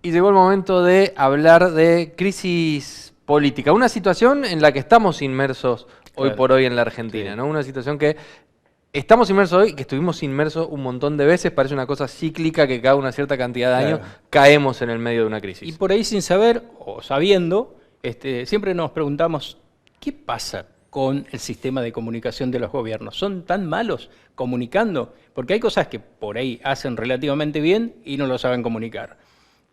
Y llegó el momento de hablar de crisis política, una situación en la que estamos inmersos hoy por hoy en la Argentina, Sí. ¿no? Una situación que estamos inmersos hoy, que estuvimos inmersos un montón de veces, parece una cosa cíclica que cada una cierta cantidad de años Claro. caemos en el medio de una Y crisis. por ahí sin saber o sabiendo, siempre nos preguntamos, ¿qué pasa con el sistema de comunicación de los gobiernos? ¿Son tan malos comunicando? Porque hay cosas que por ahí hacen relativamente bien y no lo saben comunicar.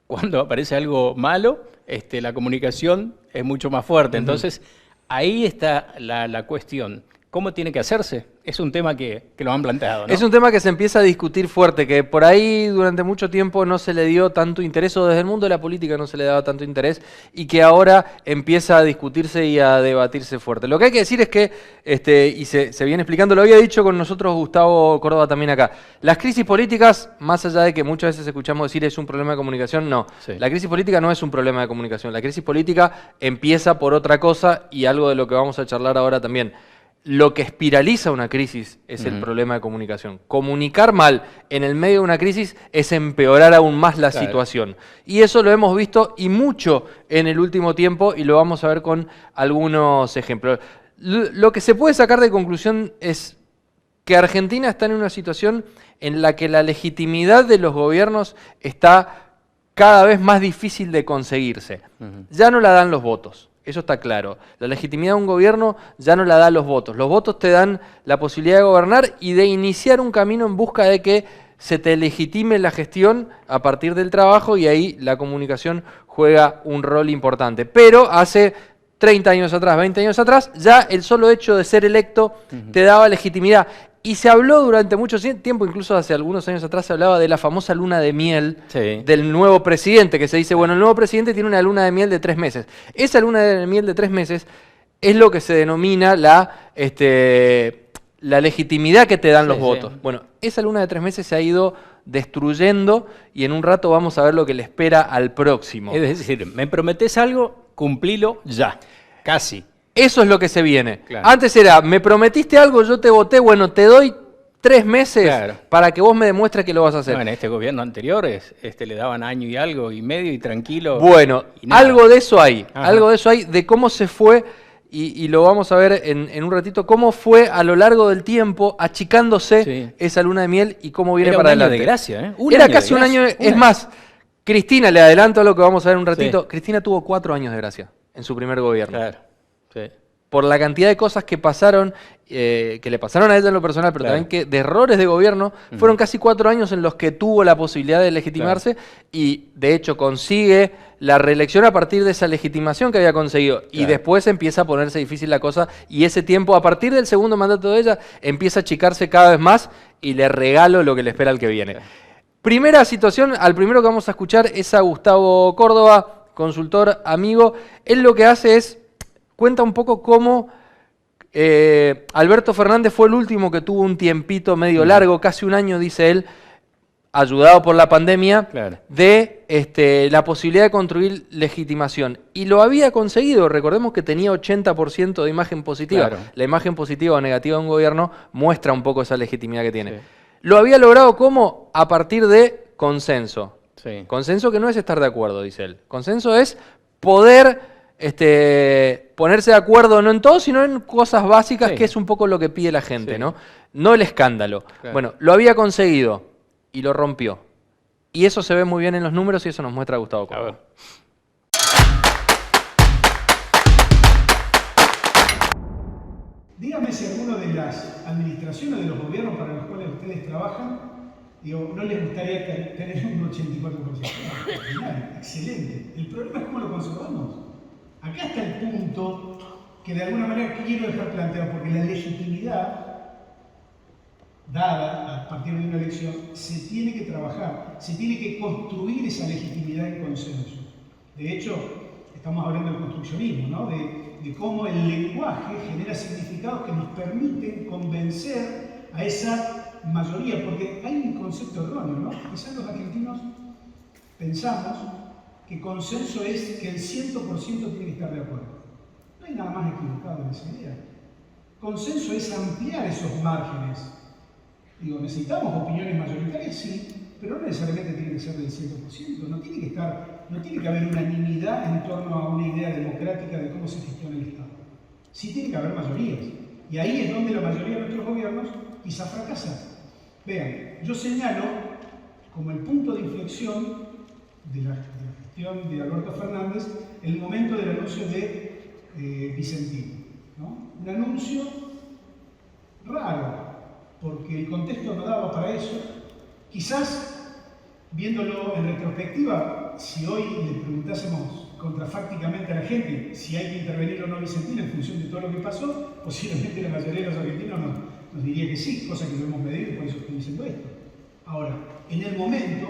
Cuando aparece algo malo, la comunicación es mucho más fuerte. Entonces, ahí está la cuestión. ¿Cómo tiene que hacerse? Es un tema que lo han planteado, ¿no? Es un tema que se empieza a discutir fuerte, que por ahí durante mucho tiempo no se le dio tanto interés, o desde el mundo de la política no se le daba tanto interés, y que ahora empieza a discutirse y a debatirse fuerte. Lo que hay que decir es que, y se viene explicando, lo había dicho con nosotros Gustavo Córdoba también acá, las crisis políticas, más allá de que muchas veces escuchamos decir es un problema de comunicación, no. Sí. La crisis política no es un problema de comunicación, la crisis política empieza por otra cosa, y algo de lo que vamos a charlar ahora también. Lo que espiraliza una crisis es el problema de comunicación. Comunicar mal en el medio de una crisis es empeorar aún más la situación. Y eso lo hemos visto y mucho en el último tiempo, y lo vamos a ver con algunos ejemplos. Lo que se puede sacar de conclusión es que Argentina está en una situación en la que la legitimidad de los gobiernos está cada vez más difícil de conseguirse. Ya no la dan los votos. Eso está claro. La legitimidad de un gobierno ya no la dan los votos. Los votos te dan la posibilidad de gobernar y de iniciar un camino en busca de que se te legitime la gestión a partir del trabajo, y ahí la comunicación juega un rol importante. Pero hace 30 años atrás, 20 años atrás, ya el solo hecho de ser electo te daba legitimidad. Y se habló durante mucho tiempo, incluso hace algunos años atrás, se hablaba de la famosa luna de miel del nuevo presidente, que se dice, bueno, el nuevo presidente tiene una luna de miel de 3 meses. Esa luna de miel de 3 meses es lo que se denomina la legitimidad que te dan los votos. Bueno, esa luna de 3 meses se ha ido destruyendo, y en un rato vamos a ver lo que le espera al próximo. Es decir, me prometés algo, cumplilo ya, casi. Eso es lo que se viene. Claro. Antes era, me prometiste algo, yo te voté, bueno, te doy 3 meses para que vos me demuestres que lo vas a hacer. No, en este gobierno anterior le daban año y algo y medio y tranquilo. Bueno, y nada. algo de eso hay, Ajá. algo de eso hay, de cómo se fue, y lo vamos a ver en un ratito, cómo fue a lo largo del tiempo achicándose esa luna de miel y cómo viene Era para un año adelante. de gracia, ¿eh? Era casi un año, es más, Cristina, le adelanto lo que vamos a ver un ratito, Cristina tuvo 4 años de gracia en su primer gobierno. Claro, sí. Por la cantidad de cosas que pasaron, que le pasaron a ella en lo personal, pero también que de errores de gobierno, fueron casi 4 años en los que tuvo la posibilidad de legitimarse, y de hecho consigue la reelección a partir de esa legitimación que había conseguido. Y después empieza a ponerse difícil la cosa, y ese tiempo, a partir del segundo mandato de ella, empieza a achicarse cada vez más, y le regalo lo que le espera al que viene. Primera situación, al primero que vamos a escuchar es a Gustavo Córdoba, consultor amigo. Él lo que hace es, cuenta un poco cómo Alberto Fernández fue el último que tuvo un tiempito medio largo, casi un año, dice él, ayudado por la pandemia, de la posibilidad de construir legitimación. Y lo había conseguido. Recordemos que tenía 80% de imagen positiva. La imagen positiva o negativa de un gobierno muestra un poco esa legitimidad que tiene. Lo había logrado, ¿cómo? A partir de consenso. Consenso que no es estar de acuerdo, dice él. Consenso es poder ponerse de acuerdo no en todo, sino en cosas básicas, que es un poco lo que pide la gente, ¿no? No el escándalo. Bueno, lo había conseguido y lo rompió. Y eso se ve muy bien en los números, y eso nos muestra Gustavo Córdoba. Dígame si alguno de las administraciones de los gobiernos para los cuales ustedes trabajan, no les gustaría tener un 84%. Excelente. El problema es cómo lo conservamos. Acá está el punto que de alguna manera quiero dejar planteado, porque la legitimidad dada a partir de una elección se tiene que trabajar, se tiene que construir esa legitimidad en consenso. De hecho, estamos hablando del construccionismo, ¿no? de cómo el lenguaje genera significados que nos permiten convencer a esa mayoría, porque hay un concepto erróneo, ¿no? Quizás los argentinos pensamos que consenso es que el 100% tiene que estar de acuerdo. No hay nada más equivocado en esa idea. Consenso es ampliar esos márgenes. Necesitamos opiniones mayoritarias, sí, pero no necesariamente tiene que ser del 100%, no tiene que estar no tiene que haber unanimidad en torno a una idea democrática de cómo se gestiona el Estado. Sí tiene que haber mayorías. Y ahí es donde la mayoría de nuestros gobiernos quizás fracasan. Vean, yo señalo como el punto de inflexión de la gestión de Alberto Fernández el momento del anuncio de Vicentino, ¿no? Un anuncio raro, porque el contexto no daba para eso. Quizás, viéndolo en retrospectiva, si hoy le preguntásemos contrafácticamente a la gente si hay que intervenir o no Vicentino en función de todo lo que pasó, posiblemente la mayoría de los argentinos nos diría que sí, cosa que no hemos medido y por eso estoy diciendo esto. Ahora, en el momento,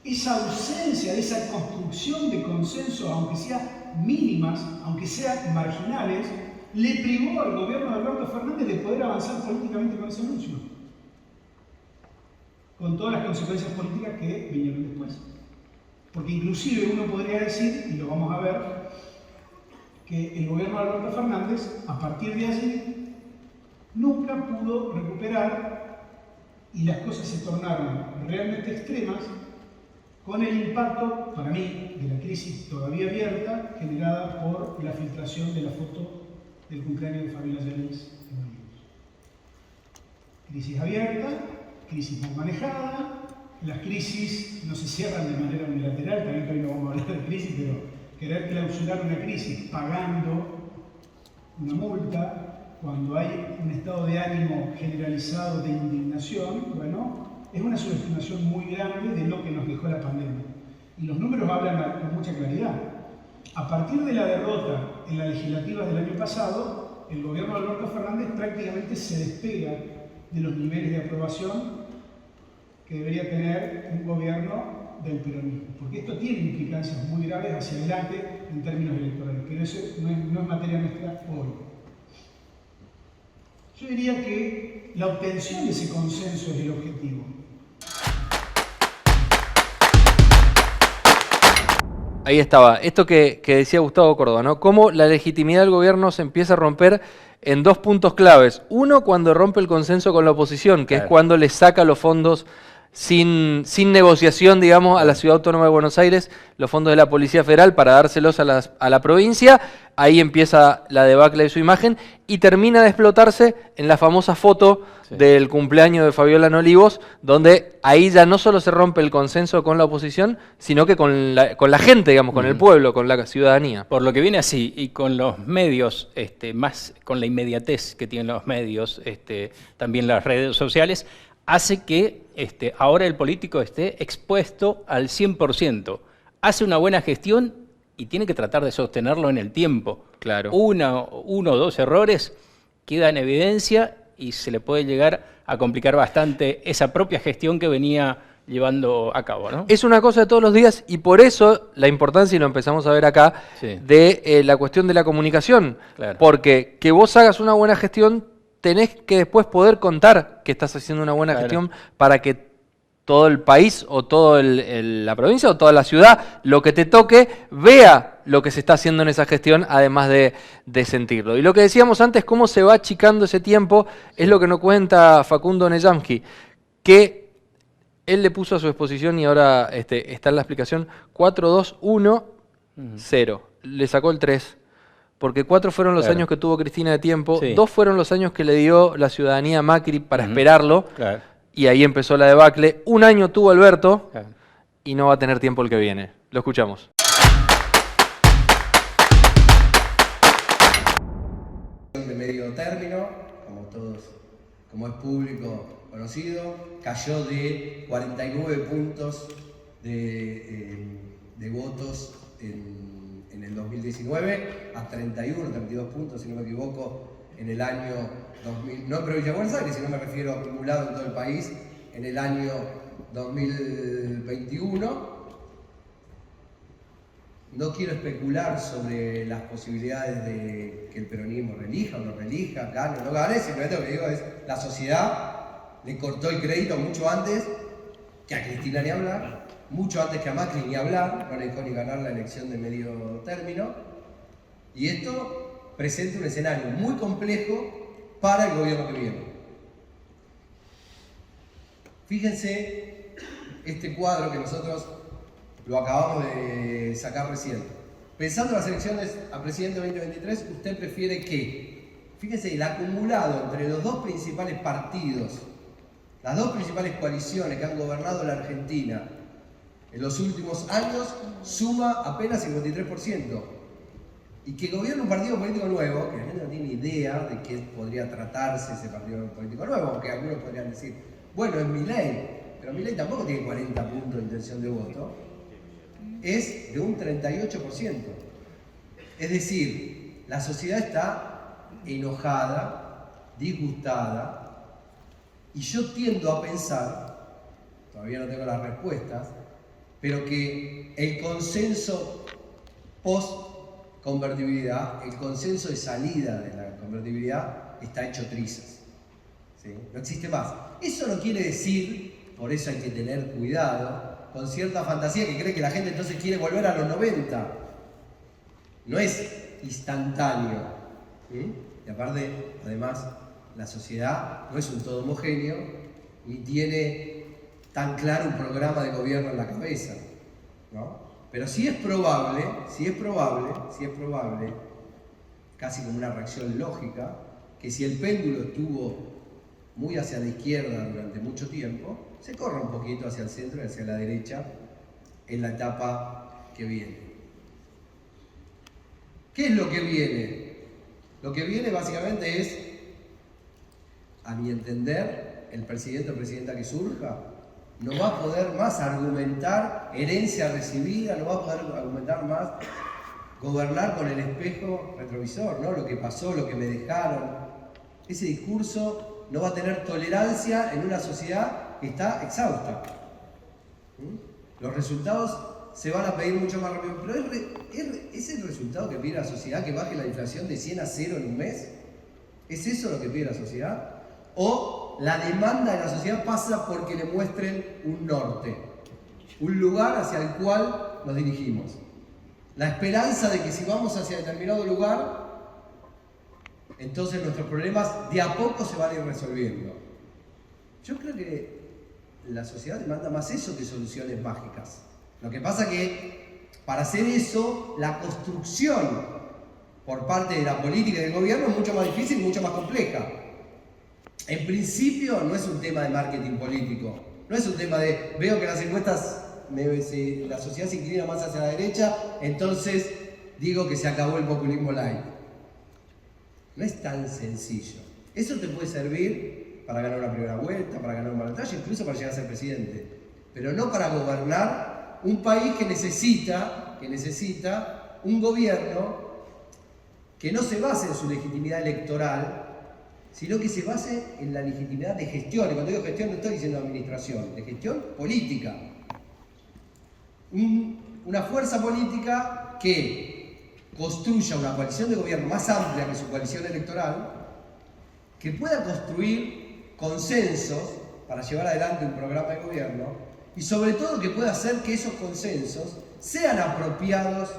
esa ausencia de esa construcción de consenso, aunque sea mínimas, aunque sean marginales, le privó al gobierno de Alberto Fernández de poder avanzar políticamente con ese anuncio, con todas las consecuencias políticas que vinieron después. Porque inclusive uno podría decir, y lo vamos a ver, que el gobierno de Alberto Fernández, a partir de allí, nunca pudo recuperar, y las cosas se tornaron realmente extremas, con el impacto, para mí, de la crisis todavía abierta, generada por la filtración de la foto del cumpleaños de Fabiola Yáñez en Olivos. Crisis abierta, crisis mal manejada, las crisis no se cierran de manera unilateral, también hoy no vamos a hablar de crisis, pero querer clausurar una crisis pagando una multa, cuando hay un estado de ánimo generalizado de indignación, bueno, es una subestimación muy grande de lo que nos dejó la pandemia. Y los números hablan con mucha claridad. A partir de la derrota en las legislativas del año pasado, el gobierno de Alberto Fernández prácticamente se despega de los niveles de aprobación que debería tener un gobierno del peronismo. Porque esto tiene implicancias muy graves hacia adelante en términos electorales, pero eso no es materia nuestra hoy. Yo diría que la obtención de ese consenso es el objetivo. Ahí estaba, esto que decía Gustavo Córdoba, ¿no? Cómo la legitimidad del gobierno se empieza a romper en dos puntos claves. Uno, cuando rompe el consenso con la oposición, que es cuando le saca los fondos sin negociación, digamos, a la Ciudad Autónoma de Buenos Aires, los fondos de la Policía Federal para dárselos a la provincia. Ahí empieza la debacle de su imagen y termina de explotarse en la famosa foto del cumpleaños de Fabiola en Olivos, donde ahí ya no solo se rompe el consenso con la oposición, sino que con la gente, digamos, con el pueblo, con la ciudadanía. Por lo que viene así, y con los medios, más con la inmediatez que tienen los medios, también las redes sociales, hace que ahora el político esté expuesto al 100%. Hace una buena gestión y tiene que tratar de sostenerlo en el tiempo. Claro. Uno o dos errores quedan en evidencia y se le puede llegar a complicar bastante esa propia gestión que venía llevando a cabo, ¿no? Es una cosa de todos los días y por eso la importancia, y lo empezamos a ver acá, de la cuestión de la comunicación. Claro. Porque que vos hagas una buena gestión, tenés que después poder contar que estás haciendo una buena gestión para que todo el país o toda la provincia o toda la ciudad, lo que te toque, vea lo que se está haciendo en esa gestión, además de sentirlo. Y lo que decíamos antes, cómo se va achicando ese tiempo, es lo que nos cuenta Facundo Nejamsky, que él le puso a su exposición y ahora está en la explicación 4, 2, 1, 0. Le sacó el 3. Porque 4 fueron los años que tuvo Cristina de tiempo, 2 fueron los años que le dio la ciudadanía a Macri para esperarlo, y ahí empezó la debacle. 1 año tuvo Alberto, y no va a tener tiempo el que viene. Lo escuchamos. De medio término, como es público conocido, cayó de 49 puntos de votos en el 2019 a 32 puntos, si no me equivoco, en el año 2000, no en Provincia de Buenos Aires, sino me refiero acumulado en todo el país, en el año 2021. No quiero especular sobre las posibilidades de que el peronismo relija o no relija, gane o no gane, simplemente lo que digo es la sociedad le cortó el crédito mucho antes que a Cristina ni hablar, mucho antes que a Macri ni hablar, no le dejó ni ganar la elección de medio término, y esto presenta un escenario muy complejo para el gobierno que viene. Fíjense este cuadro que nosotros lo acabamos de sacar recién. Pensando en las elecciones a presidente 2023, ¿usted prefiere qué? Fíjese, el acumulado entre los dos principales partidos, las dos principales coaliciones que han gobernado la Argentina en los últimos años, suma apenas 53%. Y que gobierna un partido político nuevo, que la gente no tiene idea de qué podría tratarse ese partido político nuevo, aunque algunos podrían decir, bueno, es Milei, pero Milei tampoco tiene 40 puntos de intención de voto, es de un 38%. Es decir, la sociedad está enojada, disgustada, y yo tiendo a pensar, todavía no tengo las respuestas, pero que el consenso post-convertibilidad, el consenso de salida de la convertibilidad está hecho trizas. ¿Sí? No existe más. Eso no quiere decir, por eso hay que tener cuidado, con cierta fantasía que cree que la gente entonces quiere volver a los 90. No es instantáneo. ¿Sí? Y aparte, además, la sociedad no es un todo homogéneo, ni tiene tan claro un programa de gobierno en la cabeza, ¿no? Pero sí es probable, casi como una reacción lógica, que si el péndulo estuvo muy hacia la izquierda durante mucho tiempo, se corra un poquito hacia el centro y hacia la derecha en la etapa que viene. ¿Qué es lo que viene? Lo que viene básicamente es, a mi entender, el presidente o presidenta que surja no va a poder más argumentar herencia recibida, no va a poder argumentar más gobernar con el espejo retrovisor, ¿no? Lo que pasó, lo que me dejaron. Ese discurso no va a tener tolerancia en una sociedad que está exhausta. Los resultados se van a pedir mucho más rápido, pero ¿es el resultado que pide la sociedad que baje la inflación de 100 a 0 en un mes? ¿Es eso lo que pide la sociedad? ¿O la demanda de la sociedad pasa porque le muestren un norte, un lugar hacia el cual nos dirigimos? La esperanza de que si vamos hacia determinado lugar, entonces nuestros problemas de a poco se van a ir resolviendo. Yo creo que la sociedad demanda más eso que soluciones mágicas. Lo que pasa que para hacer eso, la construcción por parte de la política y del gobierno es mucho más difícil y mucho más compleja. En principio no es un tema de marketing político, no es un tema de veo que las encuestas, la sociedad se inclina más hacia la derecha, entonces digo que se acabó el populismo light. No es tan sencillo. Eso te puede servir para ganar una primera vuelta, para ganar un balotaje, incluso para llegar a ser presidente, pero no para gobernar un país que necesita un gobierno que no se base en su legitimidad electoral, sino que se base en la legitimidad de gestión. Y cuando digo gestión no estoy diciendo administración, de gestión política. Una fuerza política que construya una coalición de gobierno más amplia que su coalición electoral, que pueda construir consensos para llevar adelante un programa de gobierno y sobre todo que pueda hacer que esos consensos sean apropiados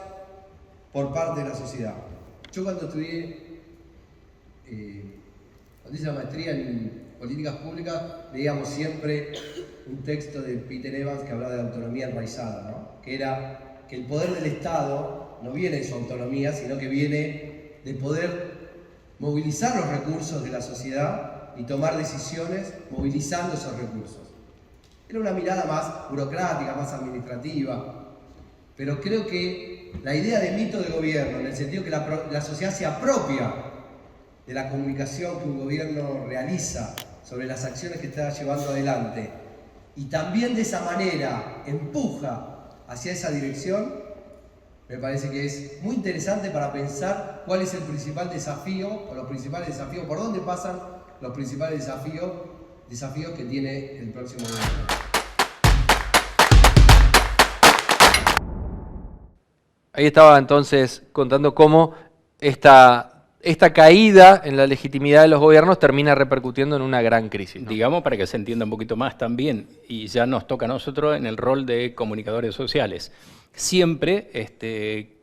por parte de la sociedad. Yo cuando estudié, cuando hice la maestría en políticas públicas, leíamos siempre un texto de Peter Evans que hablaba de autonomía enraizada, ¿no? Que era que el poder del Estado no viene de su autonomía, sino que viene de poder movilizar los recursos de la sociedad y tomar decisiones movilizando esos recursos. Era una mirada más burocrática, más administrativa, pero creo que la idea de mito de gobierno, en el sentido que la sociedad se apropia de la comunicación que un gobierno realiza sobre las acciones que está llevando adelante y también de esa manera empuja hacia esa dirección, me parece que es muy interesante para pensar cuál es el principal desafío o los principales desafíos, por dónde pasan los principales desafíos que tiene el próximo gobierno. Ahí estaba entonces contando cómo esta caída en la legitimidad de los gobiernos termina repercutiendo en una gran crisis, ¿no? Digamos, para que se entienda un poquito más también, y ya nos toca a nosotros en el rol de comunicadores sociales. Siempre,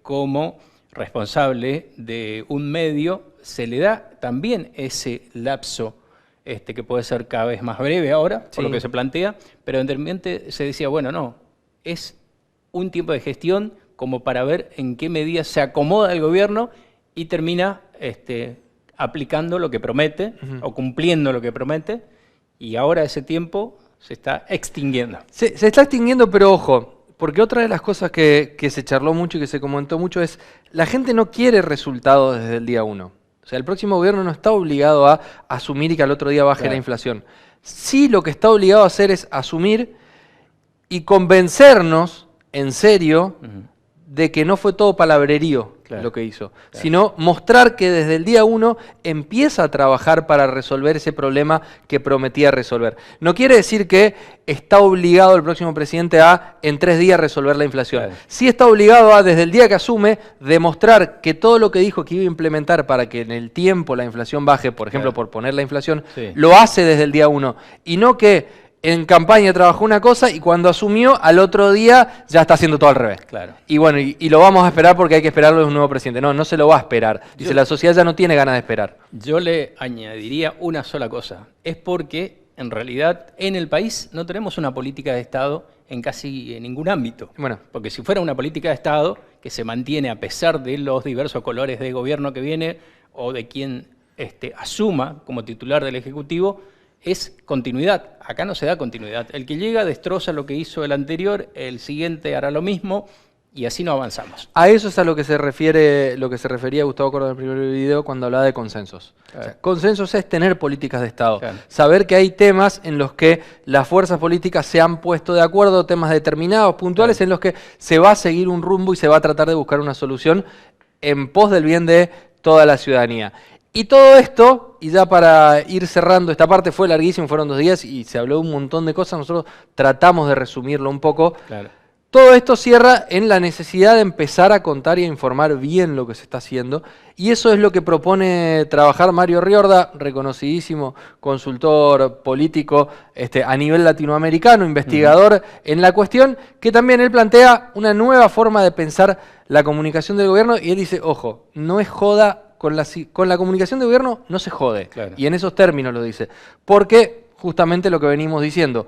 como responsable de un medio, se le da también ese lapso que puede ser cada vez más breve ahora, por lo que se plantea, pero anteriormente se decía, bueno, no, es un tiempo de gestión como para ver en qué medida se acomoda el gobierno y termina aplicando lo que promete o cumpliendo lo que promete, y ahora ese tiempo se está extinguiendo. Se está extinguiendo, pero ojo, porque otra de las cosas que se charló mucho y que se comentó mucho es, la gente no quiere resultados desde el día 1. O sea, el próximo gobierno no está obligado a asumir y que al otro día baje la inflación. Sí, lo que está obligado a hacer es asumir y convencernos, en serio, de que no fue todo palabrerío lo que hizo, sino mostrar que desde el día 1 empieza a trabajar para resolver ese problema que prometía resolver. No quiere decir que está obligado el próximo presidente a, en 3 días, resolver la inflación. Sí está obligado a, desde el día que asume, demostrar que todo lo que dijo que iba a implementar para que en el tiempo la inflación baje, por ejemplo, por poner la inflación, lo hace desde el día 1. Y no que en campaña trabajó una cosa y cuando asumió, al otro día ya está haciendo todo al revés. Claro. Y bueno, y lo vamos a esperar porque hay que esperarlo de un nuevo presidente. No, no se lo va a esperar. Dice, la sociedad ya no tiene ganas de esperar. Yo le añadiría una sola cosa. Es porque, en realidad, en el país no tenemos una política de Estado en casi ningún ámbito. Bueno. Porque si fuera una política de Estado que se mantiene a pesar de los diversos colores de gobierno que viene o de quien asuma como titular del Ejecutivo, es continuidad. Acá no se da continuidad. El que llega destroza lo que hizo el anterior, el siguiente hará lo mismo y así no avanzamos. A eso es a lo que se refería Gustavo Córdoba en el primer video cuando hablaba de consensos. O sea, consensos es tener políticas de Estado. Saber que hay temas en los que las fuerzas políticas se han puesto de acuerdo, temas determinados, puntuales, en los que se va a seguir un rumbo y se va a tratar de buscar una solución en pos del bien de toda la ciudadanía. Y todo esto, y ya para ir cerrando, esta parte fue larguísima, fueron 2 días y se habló un montón de cosas, nosotros tratamos de resumirlo un poco. Todo esto cierra en la necesidad de empezar a contar y a informar bien lo que se está haciendo, y eso es lo que propone trabajar Mario Riorda, reconocidísimo consultor político a nivel latinoamericano, investigador en la cuestión, que también él plantea una nueva forma de pensar la comunicación del gobierno, y él dice, ojo, no es joda. Con la comunicación de gobierno no se jode, y en esos términos lo dice, porque justamente lo que venimos diciendo,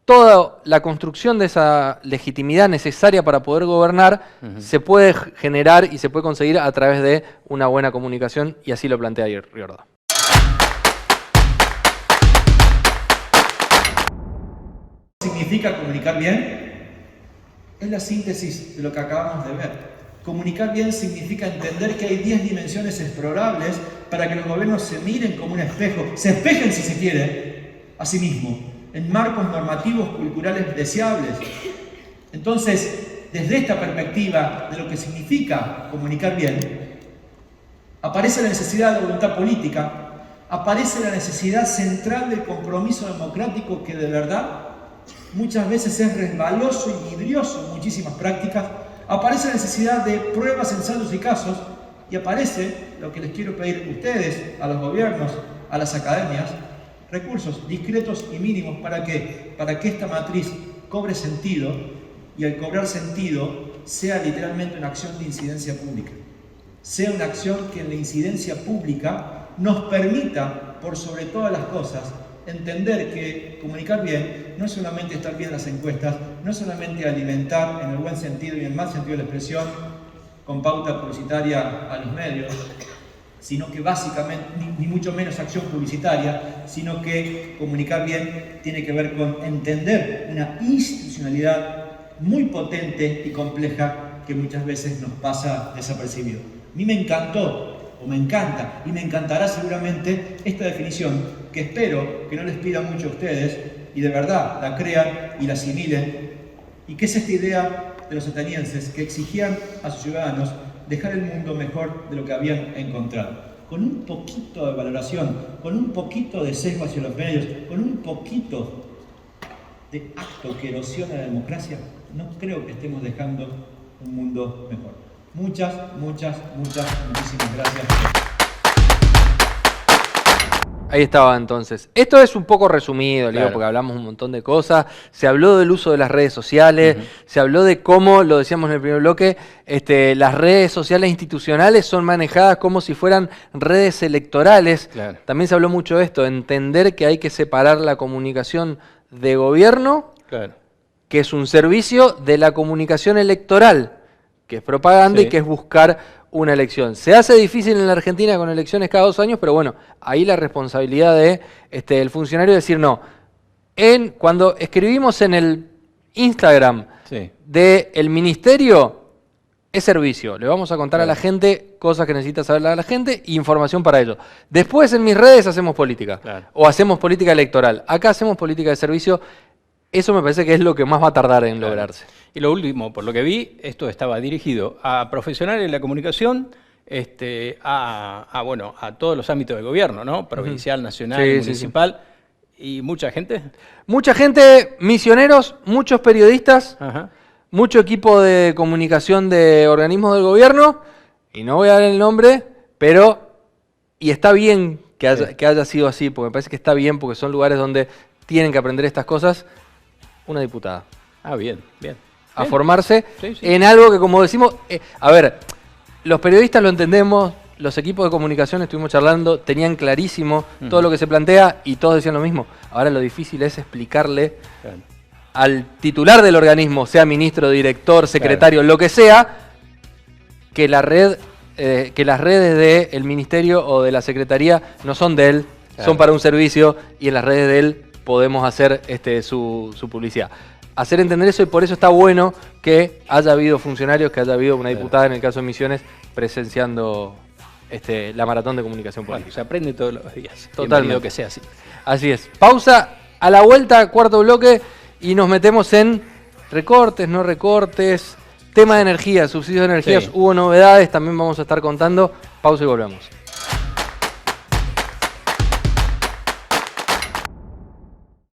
toda la construcción de esa legitimidad necesaria para poder gobernar se puede generar y se puede conseguir a través de una buena comunicación, y así lo plantea Riorda. ¿Significa comunicar bien? Es la síntesis de lo que acabamos de ver. Comunicar bien significa entender que hay 10 dimensiones explorables para que los gobiernos se miren como un espejo, se espejen si se quiere, a sí mismos, en marcos normativos culturales deseables. Entonces, desde esta perspectiva de lo que significa comunicar bien, aparece la necesidad de voluntad política, aparece la necesidad central del compromiso democrático que de verdad muchas veces es resbaloso y vidrioso en muchísimas prácticas. Aparece la necesidad de pruebas, ensayos y casos, y aparece lo que les quiero pedir a ustedes, a los gobiernos, a las academias, recursos discretos y mínimos para que esta matriz cobre sentido, y al cobrar sentido sea literalmente una acción de incidencia pública. Sea una acción que en la incidencia pública nos permita, por sobre todas las cosas, entender que comunicar bien no es solamente estar bien en las encuestas, no es solamente alimentar en el buen sentido y en el mal sentido de la expresión con pauta publicitaria a los medios, sino que básicamente, ni mucho menos acción publicitaria, sino que comunicar bien tiene que ver con entender una institucionalidad muy potente y compleja que muchas veces nos pasa desapercibido. A mí me encantó, o me encanta, y me encantará seguramente esta definición, que espero que no les pida mucho a ustedes, y de verdad la crean y la asimilen, y que es esta idea de los atenienses que exigían a sus ciudadanos dejar el mundo mejor de lo que habían encontrado. Con un poquito de valoración, con un poquito de sesgo hacia los medios, con un poquito de acto que erosiona la democracia, no creo que estemos dejando un mundo mejor. Muchísimas gracias. Ahí estaba entonces. Esto es un poco resumido, claro, porque hablamos un montón de cosas. Se habló del uso de las redes sociales, se habló de cómo, lo decíamos en el primer bloque, las redes sociales institucionales son manejadas como si fueran redes electorales. Claro. También se habló mucho de esto, entender que hay que separar la comunicación de gobierno, claro, que es un servicio de la comunicación electoral, que es propaganda y que es buscar una elección. Se hace difícil en la Argentina con elecciones cada 2 años, pero bueno, ahí la responsabilidad de el funcionario es decir, no, cuando escribimos en el Instagram del ministerio, es servicio. Le vamos a contar a la gente cosas que necesita saber a la gente y información para ello. Después en mis redes hacemos política. O hacemos política electoral. Acá hacemos política de servicio. Eso me parece que es lo que más va a tardar en lograrse. Y lo último, por lo que vi, esto estaba dirigido a profesionales de la comunicación, a todos los ámbitos del gobierno, ¿no? Provincial, nacional, municipal. ¿Y mucha gente? Mucha gente, misioneros, muchos periodistas, mucho equipo de comunicación de organismos del gobierno, y no voy a dar el nombre, pero, y está bien que haya sido así, porque me parece que está bien, porque son lugares donde tienen que aprender estas cosas, una diputada. Ah, bien. A formarse en algo que, como decimos, a ver, los periodistas lo entendemos, los equipos de comunicación estuvimos charlando, tenían clarísimo todo lo que se plantea y todos decían lo mismo. Ahora lo difícil es explicarle al titular del organismo, sea ministro, director, secretario, lo que sea, que las redes del ministerio o de la secretaría no son de él, son para un servicio y en las redes de él podemos hacer su publicidad. Hacer entender eso, y por eso está bueno que haya habido funcionarios, que haya habido una diputada en el caso de Misiones presenciando la maratón de comunicación política. Se aprende todos los días. Totalmente. Que sea así. Así es. Pausa, a la vuelta, cuarto bloque, y nos metemos en recortes, no recortes, tema de energía, subsidios de energías. Hubo novedades, también vamos a estar contando. Pausa y volvemos.